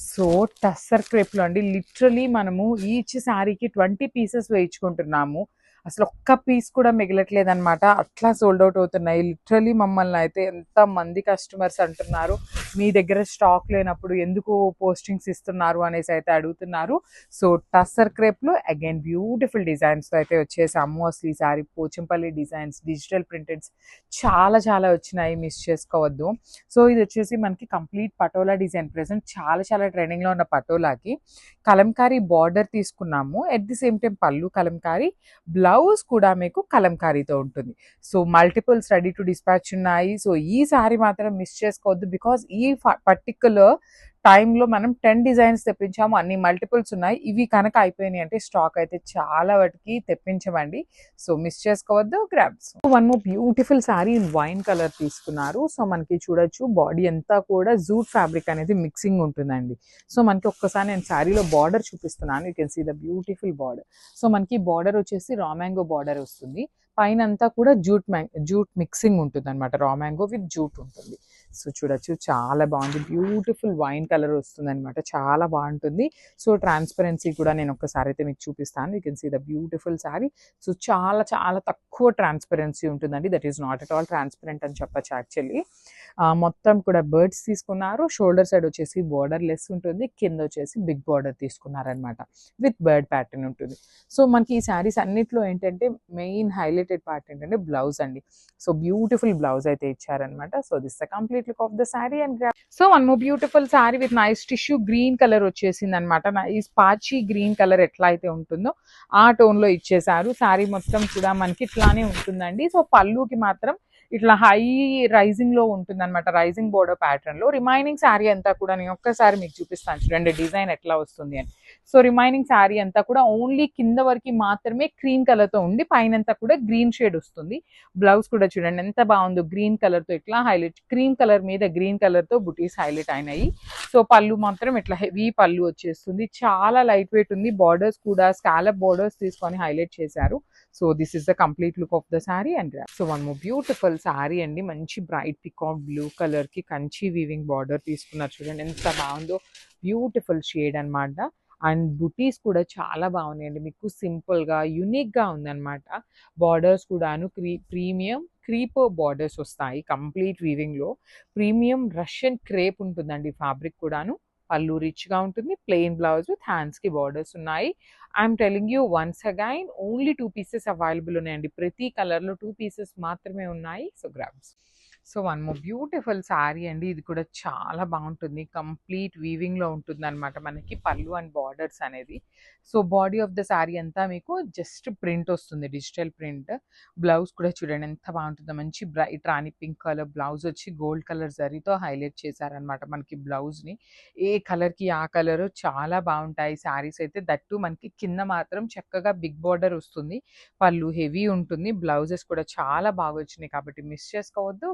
So tussar క్రేప్లో అండి literally మనము each శారీకి 20 పీసెస్ వేయించుకుంటున్నాము. అసలు ఒక్క పీస్ కూడా మిగలట్లేదు అనమాట. అట్లా సోల్డ్ అవుట్ అవుతున్నాయి. లిటరలీ మమ్మల్ని అయితే ఎంతమంది కస్టమర్స్ అంటున్నారు, మీ దగ్గర స్టాక్ లేనప్పుడు ఎందుకు పోస్టింగ్స్ ఇస్తున్నారు అనేసి అయితే అడుగుతున్నారు. సో టస్సర్ క్రేప్లో అగైన్ బ్యూటిఫుల్ డిజైన్స్తో అయితే వచ్చేసాము. అసలు ఈ sari Pochampalli designs, digital printeds చాలా చాలా వచ్చినాయి, మిస్ చేసుకోవద్దు. సో ఇది వచ్చేసి మనకి కంప్లీట్ పటోలా డిజైన్. ప్రెసెంట్ చాలా చాలా ట్రెండింగ్లో ఉన్న పటోలాకి కలంకారీ బార్డర్ తీసుకున్నాము. ఎట్ ది సేమ్ టైం పళ్ళు కలంకారీ, బ్లౌజ్ కూడా మీకు కలంకారీతో ఉంటుంది. So multiples ready to dispatch ఉన్నాయి. సో ఈ సారీ మాత్రం మిస్ చేసుకోవద్దు. బికాజ్ ఈ పర్టిక్యులర్ టైంలో మనం 10 డిజైన్స్ తెప్పించాము, అన్ని మల్టిపుల్స్ ఉన్నాయి. ఇవి కనుక అయిపోయినాయి అంటే స్టాక్ అయితే చాలా వాటికి తెప్పించమండి. సో మిస్ చేసుకోవద్దు, grabs. One more beautiful sari in wine colour తీసుకున్నారు. సో మనకి చూడొచ్చు బాడీ అంతా కూడా జూట్ ఫ్యాబ్రిక్ అనేది మిక్సింగ్ ఉంటుందండి. సో మనకి ఒక్కసారి నేను శారీలో బార్డర్ చూపిస్తున్నాను. You can see the beautiful border. So మనకి బార్డర్ వచ్చేసి రా మ్యాంగో బార్డర్ వస్తుంది. పైన అంతా కూడా జూట్ మిక్సింగ్ ఉంటుంది అనమాట. రా మ్యాంగో విత్ జూట్ ఉంటుంది. సో చూడొచ్చు చాలా బాగుంది. బ్యూటిఫుల్ వైన్ కలర్ వస్తుంది అనమాట. చాలా బాగుంటుంది. సో ట్రాన్స్పరెన్సీ కూడా నేను ఒక్కసారి అయితే మీకు చూపిస్తాను. You can see the beautiful sari. So చాలా చాలా తక్కువ ట్రాన్స్పరెన్సీ ఉంటుందండి. That is not at all transparent అని చెప్పచ్చు యాక్చువల్లీ. మొత్తం కూడా బర్డ్స్ తీసుకున్నారు. షోల్డర్ సైడ్ వచ్చేసి బార్డర్ లెస్ ఉంటుంది, కింద వచ్చేసి బిగ్ బార్డర్ తీసుకున్నారనమాట విత్ బర్డ్ ప్యాటర్న్ ఉంటుంది. సో మనకి ఈ శారీస్ అన్నిట్లో ఏంటంటే మెయిన్ హైలైటెడ్ పార్ట్ ఏంటంటే బ్లౌజ్ అండి. సో బ్యూటిఫుల్ బ్లౌజ్ అయితే ఇచ్చారనమాట. So this the complete look of the sari and so one more beautiful sari with nice tissue green colour వచ్చేసింది అనమాట. ఈ పాచి గ్రీన్ కలర్ ఎట్లా అయితే ఉంటుందో ఆ టోన్ లో ఇచ్చేసారు. శారీ మొత్తం కూడా మనకి ఇట్లానే ఉంటుందండి. సో పళ్ళుకి మాత్రం ఇట్లా హై రైజింగ్ లో ఉంటుంది అనమాట, రైజింగ్ బోర్డర్ ప్యాటర్న్ లో. రిమైనింగ్ శారీ అంతా కూడా నేను ఒక్కసారి మీకు చూపిస్తాను చూడండి డిజైన్ ఎట్లా వస్తుంది అని. సో రిమైనింగ్ శారీ అంతా కూడా ఓన్లీ కింద వరకు మాత్రమే క్రీమ్ కలర్ తో ఉండి పైన అంతా కూడా గ్రీన్ షేడ్ వస్తుంది. బ్లౌజ్ కూడా చూడండి ఎంత బాగుందో, గ్రీన్ కలర్ తో ఇట్లా హైలైట్, క్రీమ్ కలర్ మీద గ్రీన్ కలర్ తో బుటీస్ హైలైట్ అయినాయి. సో పళ్ళు మాత్రం ఇట్లా హెవీ పళ్ళు వచ్చేస్తుంది. చాలా లైట్ వెయిట్ ఉంది. బార్డర్స్ కూడా స్కాలప్ బార్డర్స్ తీసుకొని హైలైట్ చేశారు. So this is the complete look of the sari and so one more beautiful sari అండి. మంచి బ్రైట్ పికాక్ బ్లూ కలర్ కి కంచి వీవింగ్ బార్డర్ తీసుకున్నారు. చూడండి ఎంత బాగుందో, బ్యూటిఫుల్ షేడ్ అనమాట. అండ్ బుటీస్ కూడా చాలా బాగున్నాయండి. మీకు సింపుల్ గా యునిక్ గా ఉందన్నమాట. బార్డర్స్ కూడాను ప్రీమియం క్రీప్ బార్డర్స్ వస్తాయి కంప్లీట్ వీవింగ్ లో. ప్రీమియం రష్యన్ క్రేప్ ఉంటుందండి ఫ్యాబ్రిక్ కూడాను. పళ్ళు రిచ్ గా ఉంటుంది. ప్లెయిన్ బ్లౌజ్ విత్ హ్యాండ్స్ కి బార్డర్స్ ఉన్నాయి. I'm telling you once again only 2 pieces available ఉన్నాయండి. ప్రతి కలర్ లో 2 పీసెస్ మాత్రమే ఉన్నాయి. So grabs. So one more beautiful sari అండి. ఇది కూడా చాలా బాగుంటుంది. కంప్లీట్ వీవింగ్ లో ఉంటుంది అనమాట మనకి పళ్ళు అండ్ బార్డర్స్ అనేది. So body of the sari అంతా మీకు జస్ట్ ప్రింట్ వస్తుంది, డిజిటల్ ప్రింట్. బ్లౌజ్ కూడా చూడండి ఎంత బాగుంటుందో, మంచి బ్రైట్ రాణి పింక్ కలర్ బ్లౌజ్ వచ్చి గోల్డ్ కలర్ జరీతో హైలైట్ చేశారనమాట మనకి బ్లౌజ్ ని. ఏ కలర్ కి ఆ కలర్ చాలా బాగుంటాయి శారీస్ అయితే. దట్టు మనకి కింద మాత్రం చక్కగా బిగ్ బార్డర్ వస్తుంది. పళ్ళు హెవీ ఉంటుంది. బ్లౌజెస్ కూడా చాలా బాగా వచ్చినాయి కాబట్టి మిస్ చేసుకోవద్దు.